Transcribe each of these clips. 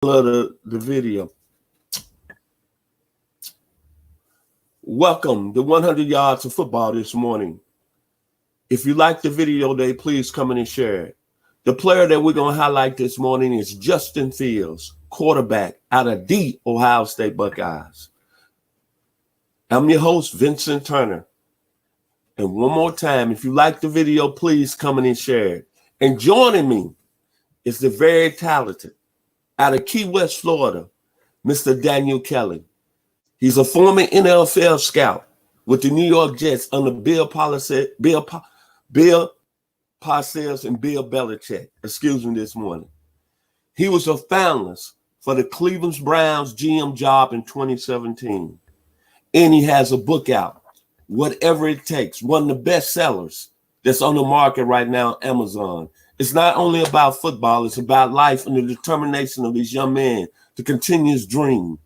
of the video. Welcome to 100 Yards of Football this morning. If you like the video today, please come in and share it. The player that we're going to highlight this morning is Justin Fields, quarterback out of the Ohio State Buckeyes. I'm your host, Vincent Turner. And one more time, if you like the video, please come in and share it. And joining me is the very talented, out of Key West, Florida, Mr. Daniel Kelly. He's a former NFL scout with the New York Jets under Bill Parcells and Bill Belichick. Excuse me this morning. He was a finalist for the Cleveland Browns GM job in 2017. And he has a book out, Whatever It Takes, one of the best sellers that's on the market right now, Amazon. It's not only about football, it's about life and the determination of this young man to continue his dream.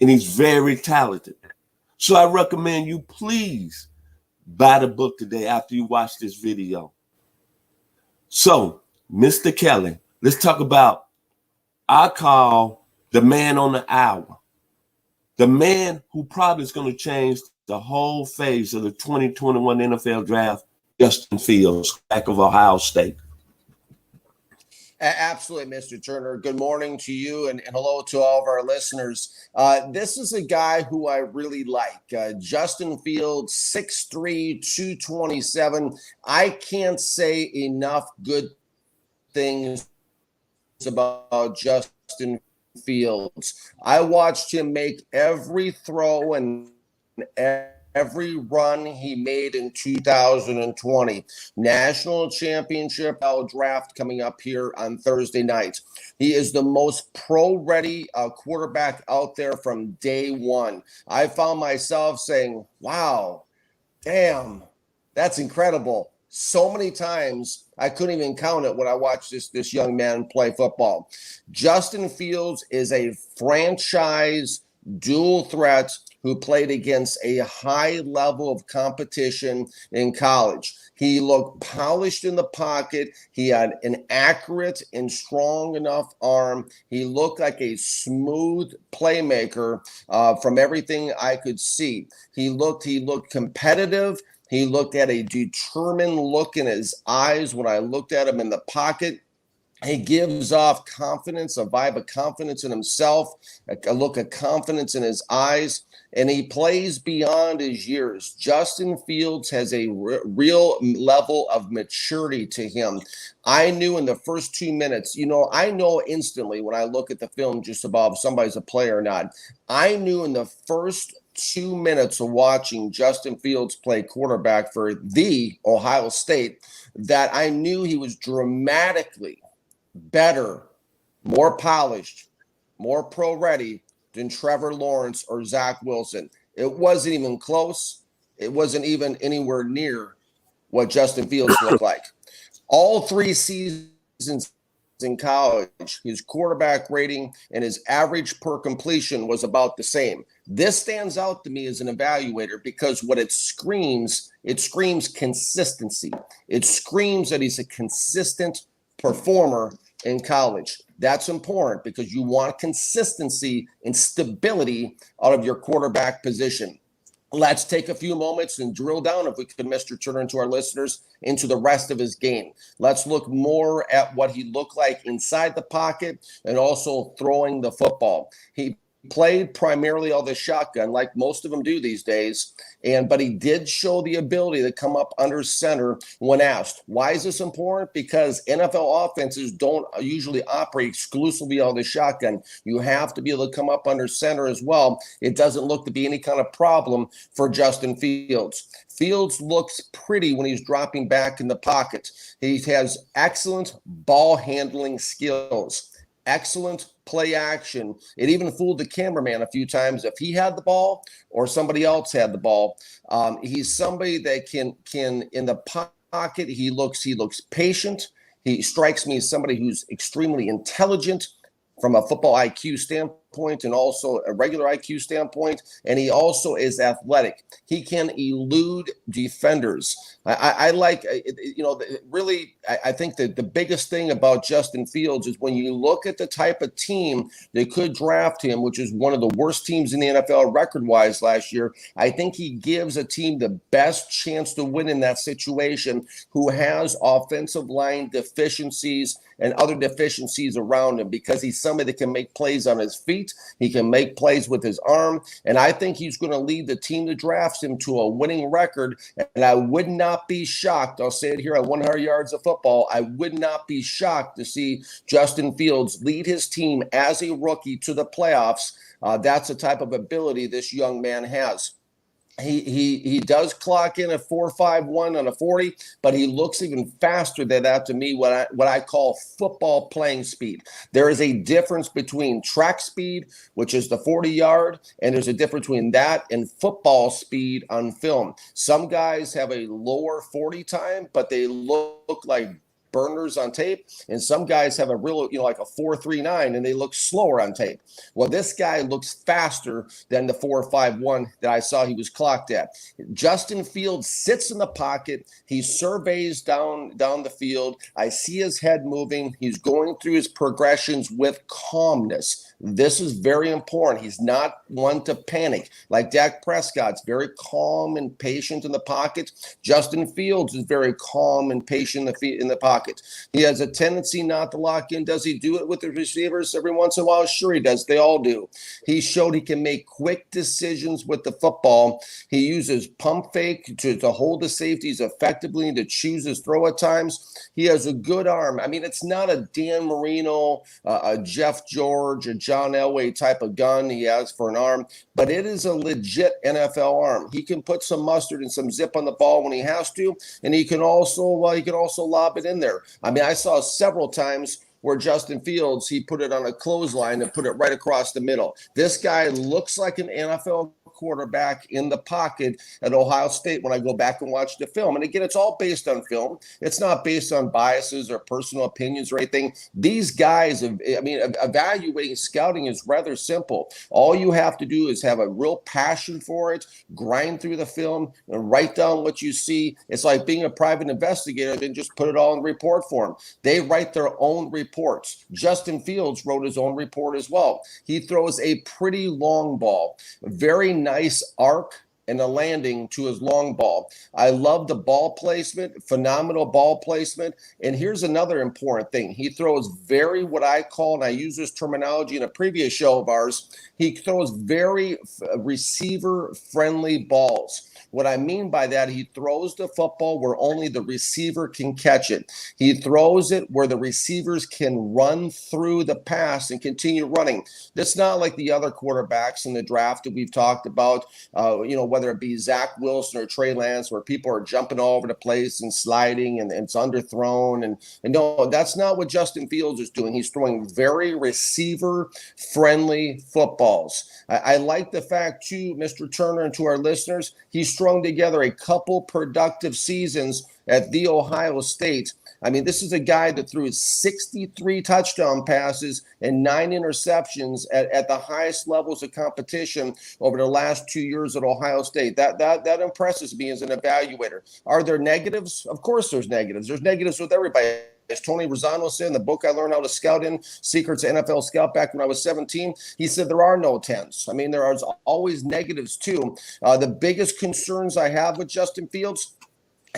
And he's very talented. So I recommend you please buy the book today after you watch this video. So, Mr. Kelly, let's talk about, I call the man on the hour. The man who probably is going to change the whole phase of the 2021 NFL draft, Justin Fields, back of Ohio State. Absolutely, Mr. Turner. Good morning to you and hello to all of our listeners. This is a guy who I really like. Justin Fields, 6'3", 227. I can't say enough good things about Justin Fields. I watched him make every throw and every run he made in 2020. National championship draft coming up here on Thursday night. He is the most pro-ready quarterback out there from day one. I found myself saying, wow, damn, that's incredible. So many times I couldn't even count it when I watched this young man play football. Justin Fields is a franchise dual threat who played against a high level of competition in college. He looked polished in the pocket. He had an accurate and strong enough arm. He looked like a smooth playmaker from everything I could see. He looked competitive. He looked at a determined look in his eyes when I looked at him in the pocket. He gives off confidence, a vibe of confidence in himself, a look of confidence in his eyes, and he plays beyond his years. Justin Fields has a real level of maturity to him. I knew in the first 2 minutes, I know instantly when I look at the film just about if somebody's a player or not. I knew in the first 2 minutes of watching Justin Fields play quarterback for the Ohio State that I knew he was dramatically better, more polished, more pro-ready than Trevor Lawrence or Zach Wilson. It wasn't even close. It wasn't even anywhere near what Justin Fields looked like. All 3 seasons in college, his quarterback rating and his average per completion was about the same. This stands out to me as an evaluator because what it screams consistency. It screams that he's a consistent performer in college. That's important because you want consistency and stability out of your quarterback position. Let's take a few moments and drill down, if we could, Mr. Turner, into our listeners, into the rest of his game. Let's look more at what he looked like inside the pocket and also throwing the football. He played primarily all the shotgun, like most of them do these days, but he did show the ability to come up under center when asked. Why is this important? Because NFL offenses don't usually operate exclusively on the shotgun. You have to be able to come up under center as well. It doesn't look to be any kind of problem for Justin Fields. Fields looks pretty when he's dropping back in the pocket. He has excellent ball handling skills. Excellent play action. It even fooled the cameraman a few times if he had the ball or somebody else had the ball. He's somebody that can in the pocket. He looks patient. He strikes me as somebody who's extremely intelligent, from a football IQ standpoint and also a regular IQ standpoint, and he also is athletic. He can elude defenders. I like, really, I think that the biggest thing about Justin Fields is when you look at the type of team that could draft him, which is one of the worst teams in the NFL record-wise last year, I think he gives a team the best chance to win in that situation who has offensive line deficiencies and other deficiencies around him, because he's somebody that can make plays on his feet. He can make plays with his arm. And I think he's going to lead the team that drafts him to a winning record. And I would not be shocked. I'll say it here at 100 yards of football. I would not be shocked to see Justin Fields lead his team as a rookie to the playoffs. That's the type of ability this young man has. He does clock in at 4.51 on a 40, but he looks even faster than that to me, what I call football playing speed. There is a difference between track speed, which is the 40-yard, and there's a difference between that and football speed on film. Some guys have a lower 40 time, but they look like burners on tape, and some guys have a real, like a 4.39, and they look slower on tape. Well, this guy looks faster than the 4.51 that I saw he was clocked at. Justin Fields sits in the pocket. He surveys down the field. I see his head moving. He's going through his progressions with calmness. This is very important. He's not one to panic. Like Dak Prescott's very calm and patient in the pocket. Justin Fields is very calm and patient in the pocket. He has a tendency not to lock in. Does he do it with the receivers every once in a while? Sure he does. They all do. He showed he can make quick decisions with the football. He uses pump fake to hold the safeties effectively and to choose his throw at times. He has a good arm. I mean, it's not a Dan Marino, a Jeff George, a John Elway type of gun he has for an arm, but it is a legit NFL arm. He can put some mustard and some zip on the ball when he has to, and he can also lob it in there. I mean, I saw several times where Justin Fields, he put it on a clothesline and put it right across the middle. This guy looks like an NFL quarterback in the pocket at Ohio State when I go back and watch the film. And again, it's all based on film. It's not based on biases or personal opinions or anything. These guys, evaluating scouting is rather simple. All you have to do is have a real passion for it, grind through the film, and write down what you see. It's like being a private investigator, then just put it all in report form. They write their own reports. Justin Fields wrote his own report as well. He throws a pretty long ball, very nice arc and a landing to his long ball. I love the ball placement, phenomenal ball placement. And here's another important thing. He throws very, what I call, and I use this terminology in a previous show of ours, he throws very receiver-friendly balls. What I mean by that, he throws the football where only the receiver can catch it. He throws it where the receivers can run through the pass and continue running. That's not like the other quarterbacks in the draft that we've talked about, whether it be Zach Wilson or Trey Lance, where people are jumping all over the place and sliding and it's underthrown. And no, that's not what Justin Fields is doing. He's throwing very receiver-friendly footballs. I like the fact, too, Mr. Turner, and to our listeners, he's strung together a couple productive seasons at The Ohio State. I mean, this is a guy that threw 63 touchdown passes and 9 interceptions at the highest levels of competition over the last 2 years at Ohio State. That impresses me as an evaluator. Are there negatives? Of course there's negatives. There's negatives with everybody. As Tony Rosano said in the book I learned how to scout in, Secrets of NFL Scout, back when I was 17, he said there are no 10s. I mean, there are always negatives too. The biggest concerns I have with Justin Fields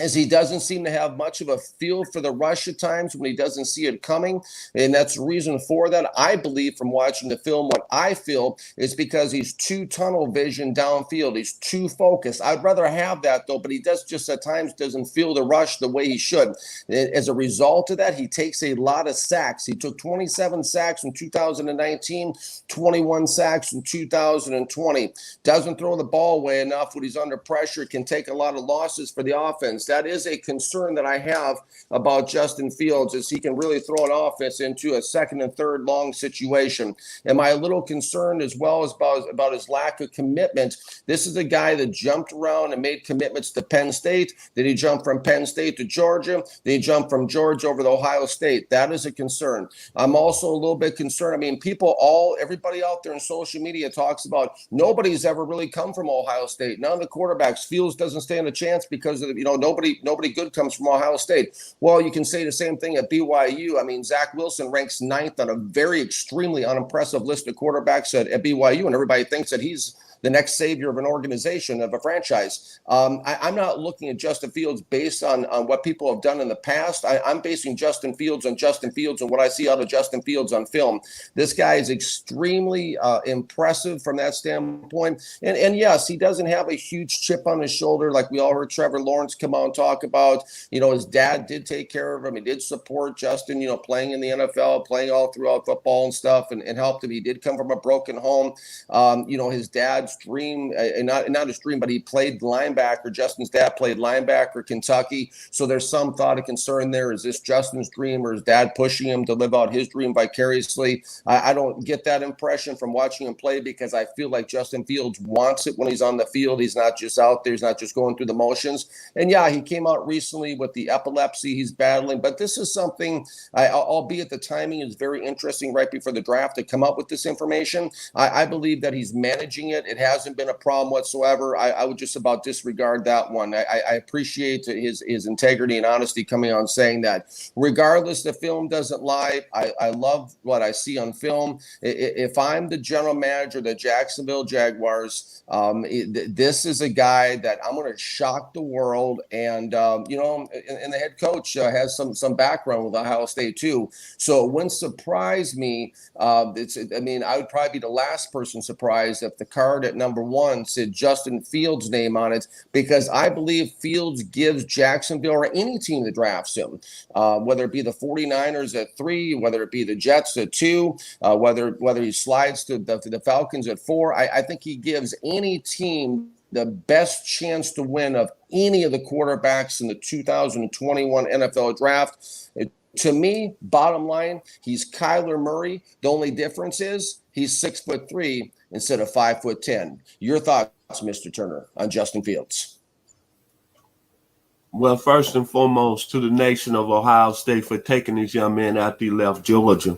is he doesn't seem to have much of a feel for the rush at times when he doesn't see it coming. And that's the reason for that. I believe from watching the film, what I feel is because he's too tunnel vision downfield. He's too focused. I'd rather have that, though, but he just at times doesn't feel the rush the way he should. As a result of that, he takes a lot of sacks. He took 27 sacks in 2019, 21 sacks in 2020. Doesn't throw the ball away enough when he's under pressure. Can take a lot of losses for the offense. That is a concern that I have about Justin Fields, is he can really throw an offense into a second and third long situation. Am I a little concerned as well as about his lack of commitment? This is a guy that jumped around and made commitments to Penn State. Did he jump from Penn State to Georgia? Did he jump from Georgia over to Ohio State? That is a concern. I'm also a little bit concerned. I mean, everybody out there in social media talks about nobody's ever really come from Ohio State. None of the quarterbacks. Fields doesn't stand a chance because of, nobody good comes from Ohio State. Well, you can say the same thing at BYU. I mean, Zach Wilson ranks 9th on a very extremely unimpressive list of quarterbacks at BYU, and everybody thinks that he's the next savior of an organization, of a franchise. I'm not looking at Justin Fields based on what people have done in the past. I'm basing Justin Fields on what I see out of Justin Fields on film. This guy is extremely impressive from that standpoint. And yes, he doesn't have a huge chip on his shoulder like we all heard Trevor Lawrence come out and talk about. His dad did take care of him. He did support Justin, playing in the NFL, playing all throughout football and stuff, and helped him. He did come from a broken home. His dad's dream, not his dream, but he played linebacker. Justin's dad played linebacker, Kentucky. So there's some thought of concern there. Is this Justin's dream, or is dad pushing him to live out his dream vicariously? I don't get that impression from watching him play, because I feel like Justin Fields wants it when he's on the field. He's not just out there. He's not just going through the motions. And yeah, he came out recently with the epilepsy he's battling, but this is something, albeit the timing is very interesting right before the draft to come up with this information. I believe that he's managing it. It hasn't been a problem whatsoever. I would just about disregard that one. I appreciate his integrity and honesty coming on saying that. Regardless, the film doesn't lie. I love what I see on film. If I'm the general manager of the Jacksonville Jaguars, this is a guy that I'm going to shock the world. And, and the head coach has some background with Ohio State too. So it wouldn't surprise me. I would probably be the last person surprised if the card at number 1 said Justin Fields' name on it, because I believe Fields gives Jacksonville, or any team that drafts him, whether it be the 49ers at 3, whether it be the Jets at 2, whether he slides to the Falcons at 4, I think he gives any team the best chance to win of any of the quarterbacks in the 2021 NFL draft. To me, bottom line, he's Kyler Murray. The only difference is he's 6'3" instead of 5'10". Your thoughts, Mr. Turner, on Justin Fields? Well, first and foremost, to the nation of Ohio State for taking this young man after he left Georgia.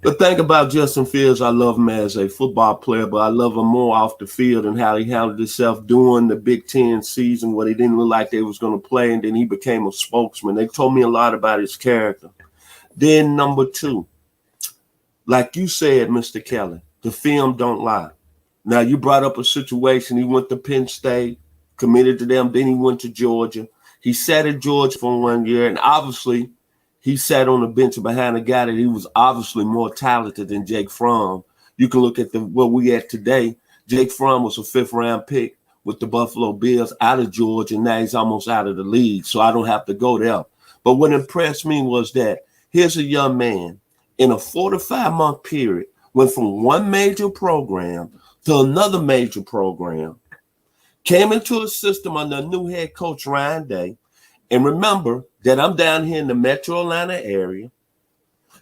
The thing about Justin Fields, I love him as a football player, but I love him more off the field and how he handled himself during the Big Ten season when he didn't look like they was going to play, and then he became a spokesman. They told me a lot about his character. Then number 2, like you said, Mr. Kelly, the film don't lie. Now, you brought up a situation. He went to Penn State, committed to them, then he went to Georgia. He sat at Georgia for 1 year, and obviously he sat on the bench behind a guy that he was obviously more talented than Jake Fromm. You can look at what we at today. Jake Fromm was a 5th-round pick with the Buffalo Bills out of Georgia, and now he's almost out of the league, so I don't have to go there. But what impressed me was that here's a young man in a 4 to 5 month period, went from one major program to another major program, came into a system under a new head coach, Ryan Day. And remember that I'm down here in the Metro Atlanta area.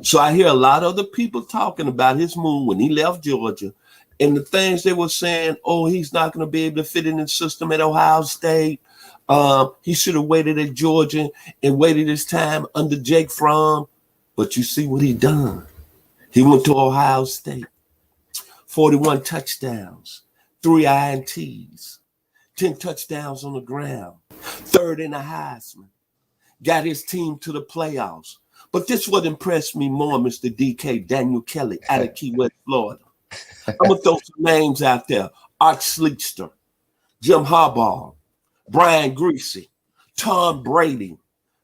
So I hear a lot of other people talking about his move when he left Georgia and the things they were saying, oh, he's not going to be able to fit in the system at Ohio State. He should have waited at Georgia and waited his time under Jake Fromm. But you see what he done. He went to Ohio State, 41 touchdowns, 3 INTs, 10 touchdowns on the ground, 3rd in the Heisman, got his team to the playoffs. But this what impressed me more, Mr. DK, Daniel Kelly, out of Key West, Florida. I'm going to throw some names out there. Art Sleekster, Jim Harbaugh, Brian Greasy, Tom Brady,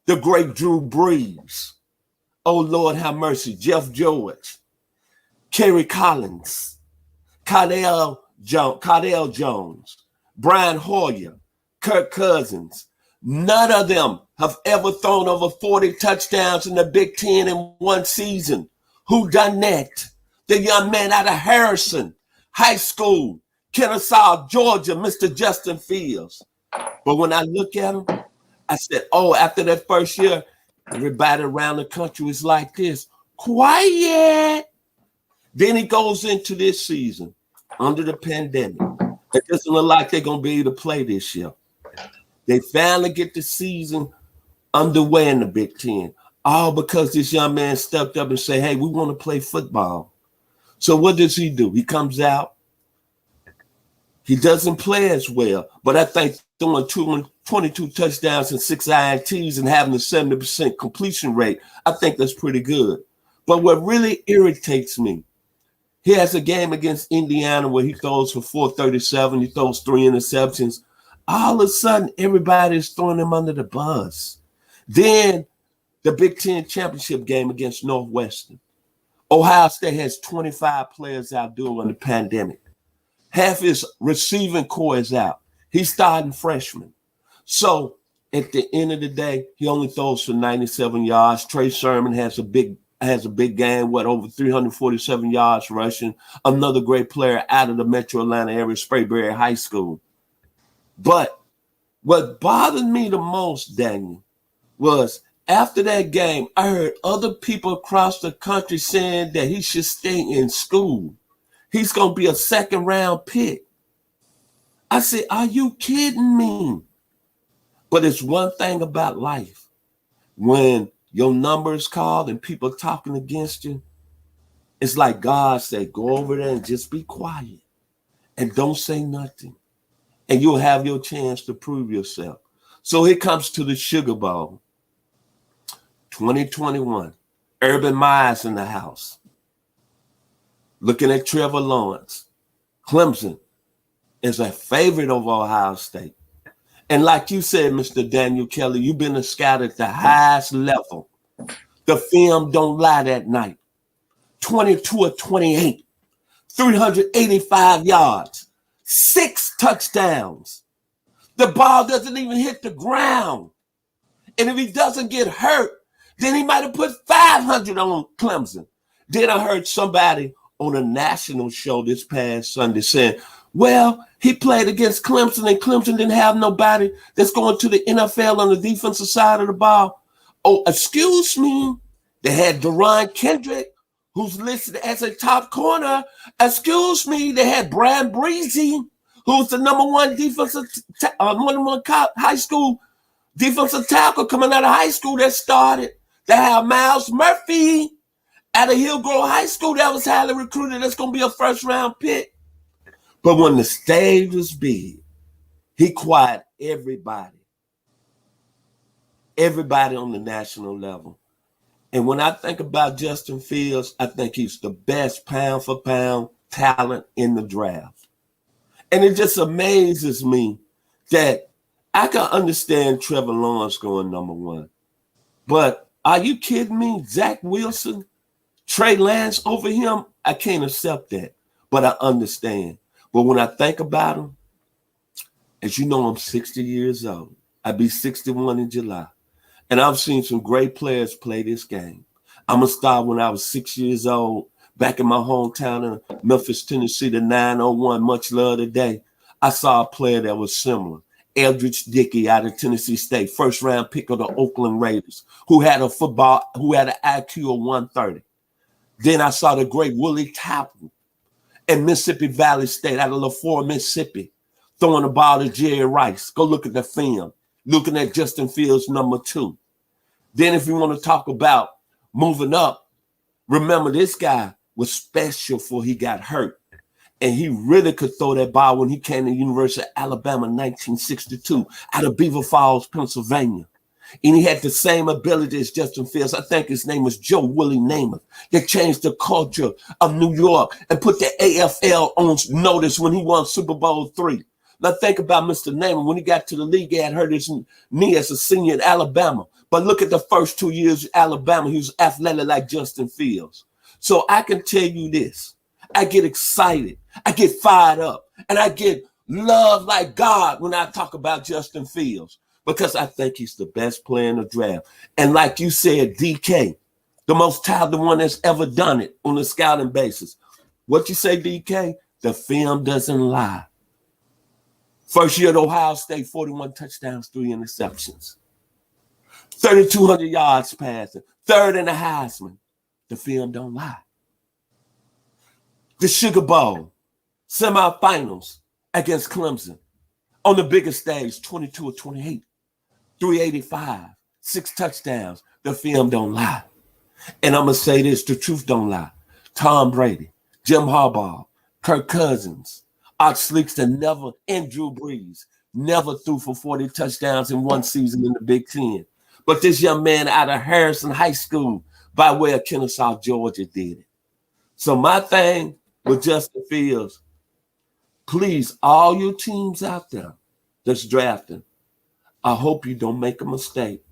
the great Drew Brees. Oh, Lord have mercy, Jeff George, Kerry Collins, Cardell Jones, Brian Hoyer, Kirk Cousins. None of them have ever thrown over 40 touchdowns in the Big Ten in one season. Who done that? The young man out of Harrison High School, Kennesaw, Georgia, Mr. Justin Fields. But when I look at him, I said, oh, after that first year, everybody around the country was like this, quiet. Then he goes into this season under the pandemic. It doesn't look like they're going to be able to play this year. They finally get the season underway in the Big Ten. All because this young man stepped up and said, hey, we want to play football. So what does he do? He comes out. He doesn't play as well, but I think throwing 22 touchdowns and 6 INTs and having a 70% completion rate, I think that's pretty good. But what really irritates me, he has a game against Indiana where he throws for 437. He throws 3 interceptions. All of a sudden, everybody's throwing him under the bus. Then the Big Ten championship game against Northwestern. Ohio State has 25 players out during the pandemic. Half his receiving core is out. He's starting freshman. So at the end of the day, he only throws for 97 yards. Trey Sermon has a big game, over 347 yards rushing. Another great player out of the Metro Atlanta area, Sprayberry High School. But what bothered me the most, Daniel, was after that game, I heard other people across the country saying that he should stay in school. He's going to be a second-round pick. I said, are you kidding me? But it's one thing about life. When your number is called and people talking against you, it's like God said, go over there and just be quiet and don't say nothing. And you'll have your chance to prove yourself. So here comes to the Sugar Bowl. 2021. Urban Meyer's in the house. Looking at Trevor Lawrence. Clemson is a favorite of Ohio State. And like you said, Mr. Daniel Kelly, you've been a scout at the highest level. The film don't lie that night. 22 of 28, 385 yards, 6 touchdowns. The ball doesn't even hit the ground. And if he doesn't get hurt, then he might have put 500 on Clemson. Then I heard somebody on a national show this past Sunday saying, well, he played against Clemson and Clemson didn't have nobody that's going to the NFL on the defensive side of the ball. Oh, excuse me. They had Deron Kendrick, who's listed as a top corner. Excuse me. They had Brian Breezy, who's the number one high school defensive tackle coming out of high school that started. They have Miles Murphy out of Hillgrove High School that was highly recruited. That's going to be a first-round pick. But when the stage was big, he quieted everybody on the national level. And when I think about Justin Fields, I think he's the best pound-for-pound talent in the draft. And it just amazes me that I can understand Trevor Lawrence going number 1. But are you kidding me? Zach Wilson, Trey Lance over him? I can't accept that, but I understand. But when I think about him, as you know, I'm 60 years old. I'll be 61 in July. And I've seen some great players play this game. I'm a star when I was 6 years old, back in my hometown in Memphis, Tennessee, the 901, much love today. I saw a player that was similar. Eldridge Dickey out of Tennessee State, first-round pick of the Oakland Raiders, who had an IQ of 130. Then I saw the great Willie Tappan in Mississippi Valley State out of LaFleur, Mississippi, throwing the ball to Jerry Rice. Go look at the film. Looking at Justin Fields, number 2. Then if you want to talk about moving up, remember this guy was special before he got hurt. And he really could throw that ball when he came to the University of Alabama in 1962 out of Beaver Falls, Pennsylvania. And he had the same ability as Justin Fields. I think his name was Joe Willie Namath. That changed the culture of New York and put the AFL on notice when he won Super Bowl III. Now think about Mr. Namath. When he got to the league, he had hurt his knee as a senior at Alabama. But look at the first 2 years at Alabama. He was athletic like Justin Fields. So I can tell you this. I get excited. I get fired up. And I get love like God when I talk about Justin Fields. Because I think he's the best player in the draft. And like you said, DK, the most talented one that's ever done it on a scouting basis. What you say, DK? The film doesn't lie. First year at Ohio State, 41 touchdowns, 3 interceptions. 3,200 yards passing, third in the Heisman. The film don't lie. The Sugar Bowl, semifinals against Clemson. On the biggest stage, 22 or 28, 385, 6 touchdowns. The film don't lie. And I'm going to say this, the truth don't lie. Tom Brady, Jim Harbaugh, Kirk Cousins, Art Slickster and Drew Brees never threw for 40 touchdowns in one season in the Big Ten. But this young man out of Harrison High School by way of Kennesaw, Georgia did it. So my thing with Justin Fields, please, all your teams out there that's drafting, I hope you don't make a mistake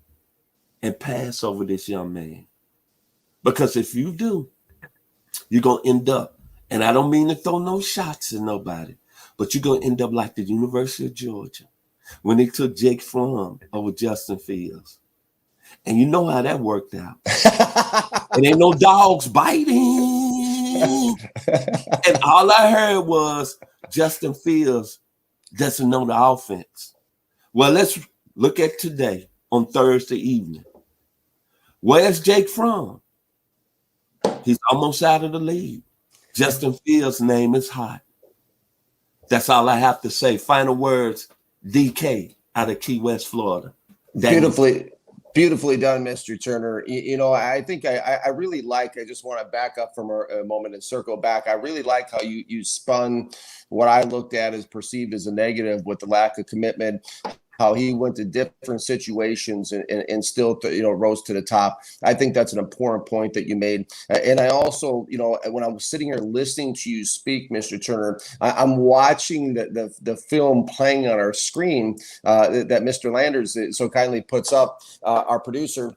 and pass over this young man. Because if you do, you're going to end up, and I don't mean to throw no shots at nobody, but you're going to end up like the University of Georgia when they took Jake Fromm over Justin Fields. And you know how that worked out. It ain't no dogs biting. And all I heard was Justin Fields doesn't know the offense. Well, let's look at today on Thursday evening. Where's Jake Fromm? He's almost out of the league. Justin Fields' name is hot. That's all I have to say. Final words, DK out of Key West, Florida. Beautifully done, Mr. Turner. You know, I think I really like, I just want to back up from a moment and circle back. I really like how you spun what I looked at as perceived as a negative with the lack of commitment, how he went to different situations and still, rose to the top. I think that's an important point that you made. And I also, when I was sitting here listening to you speak, Mr. Turner, I'm watching the film playing on our screen that Mr. Landers so kindly puts up, our producer.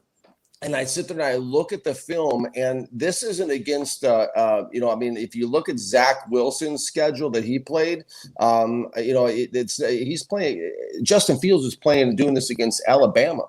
And I sit there and I look at the film, and this isn't against, if you look at Zach Wilson's schedule that he played, he's playing, Justin Fields is doing this against Alabama.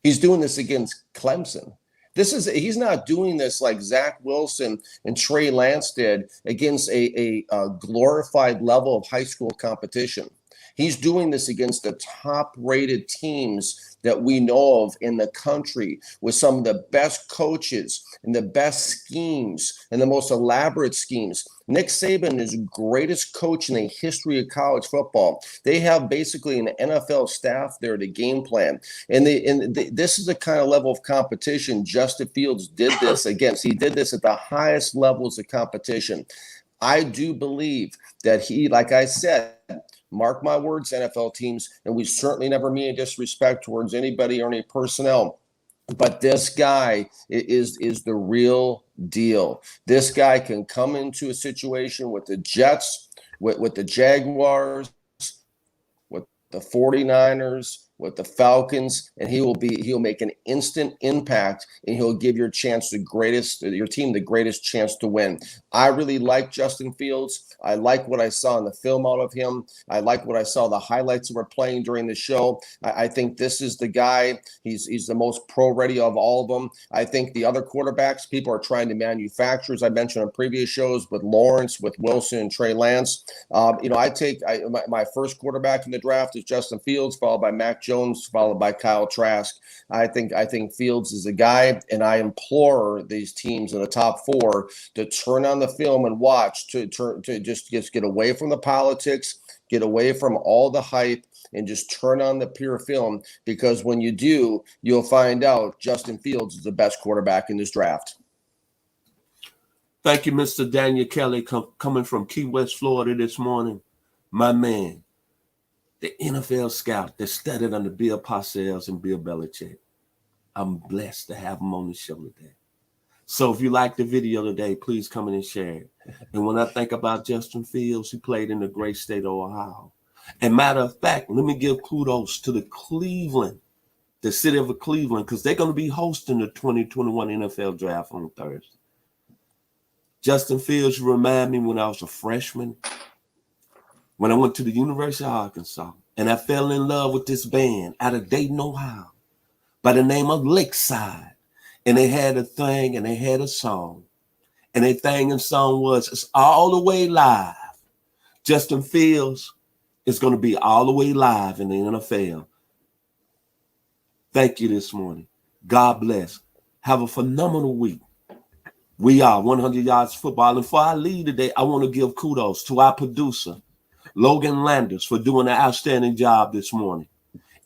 He's doing this against Clemson. He's not doing this like Zach Wilson and Trey Lance did against a glorified level of high school competition. He's doing this against the top-rated teams that we know of in the country, with some of the best coaches and the best schemes and the most elaborate schemes. Nick Saban is the greatest coach in the history of college football. They have basically an NFL staff there to game plan. And this is the kind of level of competition Justin Fields did this against. He did this at the highest levels of competition. I do believe that he, like I said, mark my words, NFL teams, and we certainly never mean disrespect towards anybody or any personnel, but this guy is the real deal. This guy can come into a situation with the Jets, with the Jaguars, with the 49ers, with the Falcons, and he'll make an instant impact, and he'll give your team the greatest chance to win. I really like Justin Fields. I like what I saw in the film out of him. I like what I saw, the highlights that were playing during the show. I think this is the guy. He's the most pro-ready of all of them. I think the other quarterbacks, people are trying to manufacture, as I mentioned on previous shows, with Lawrence, with Wilson, and Trey Lance. My first quarterback in the draft is Justin Fields, followed by Mac Jones, followed by Kyle Trask. I think Fields is a guy, and I implore these teams in the top 4 to turn on the film and watch, to just get away from the politics, get away from all the hype, and just turn on the pure film, because when you do, you'll find out Justin Fields is the best quarterback in this draft. Thank you, Mr. Daniel Kelly, coming from Key West, Florida this morning. My man, the NFL scout that studied under Bill Parcells and Bill Belichick. I'm blessed to have him on the show today. So if you like the video today, please come in and share it. And when I think about Justin Fields, he played in the great state of Ohio. And matter of fact, let me give kudos to the city of Cleveland, because they're going to be hosting the 2021 NFL Draft on Thursday. Justin Fields remind me when I was a freshman, when I went to the University of Arkansas, and I fell in love with this band out of Dayton, Ohio, by the name of Lakeside. And they had a thing, and they had a song. And their thing and song was, it's all the way live. Justin Fields is going to be all the way live in the NFL. Thank you this morning. God bless. Have a phenomenal week. We are 100 Yards Football. And before I leave today, I want to give kudos to our producer, Logan Landers, for doing an outstanding job this morning.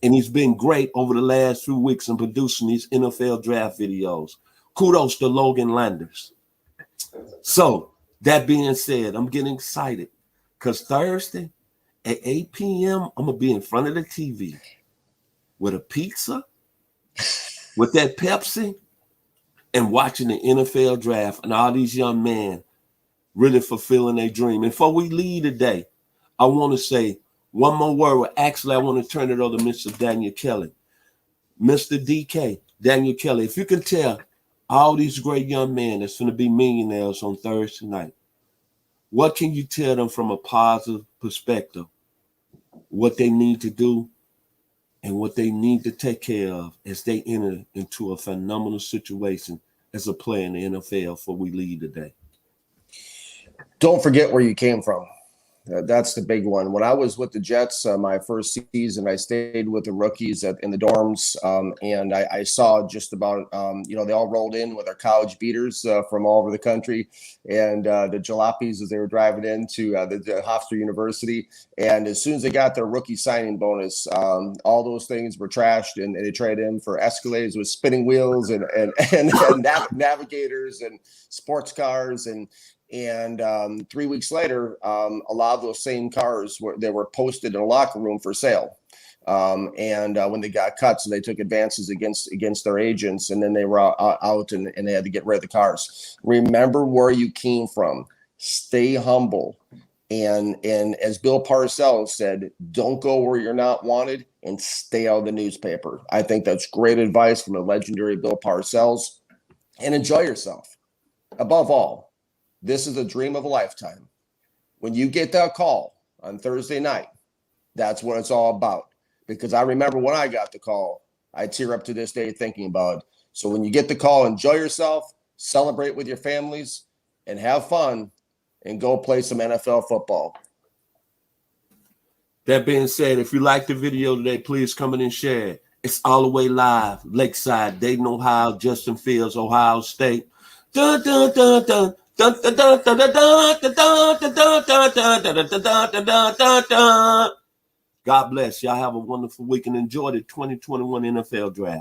And he's been great over the last few weeks in producing these NFL draft videos. Kudos to Logan Landers. So, that being said, I'm getting excited because Thursday at 8 p.m., I'm going to be in front of the TV with a pizza, with that Pepsi, and watching the NFL draft and all these young men really fulfilling their dream. And before we leave today, I want to say one more word. Actually, I want to turn it over to Mr. Daniel Kelly. Mr. DK, Daniel Kelly, if you can tell all these great young men that's going to be millionaires on Thursday night, what can you tell them from a positive perspective? What they need to do and what they need to take care of as they enter into a phenomenal situation as a player in the NFL before we leave today? Don't forget where you came from. That's the big one. When I was with the Jets, my first season, I stayed with the rookies in the dorms, and I saw just about, they all rolled in with their college beaters from all over the country, and the jalopies as they were driving into the Hofstra University. And as soon as they got their rookie signing bonus, all those things were trashed, and they traded in for Escalades with spinning wheels and navigators and sports cars. And 3 weeks later, a lot of those same cars were posted in a locker room for sale. And when they got cut, so they took advances against their agents, and then they were out and they had to get rid of the cars. Remember where you came from. Stay humble. And as Bill Parcells said, don't go where you're not wanted and stay out of the newspaper. I think that's great advice from the legendary Bill Parcells. And enjoy yourself. Above all, this is a dream of a lifetime. When you get that call on Thursday night, that's what it's all about. Because I remember when I got the call, I tear up to this day thinking about it. So when you get the call, enjoy yourself, celebrate with your families, and have fun, and go play some NFL football. That being said, if you like the video today, please come in and share it. It's all the way live, Lakeside, Dayton, Ohio, Justin Fields, Ohio State. Dun, dun, dun, dun. God bless. Y'all have a wonderful week and enjoy the 2021 NFL Draft.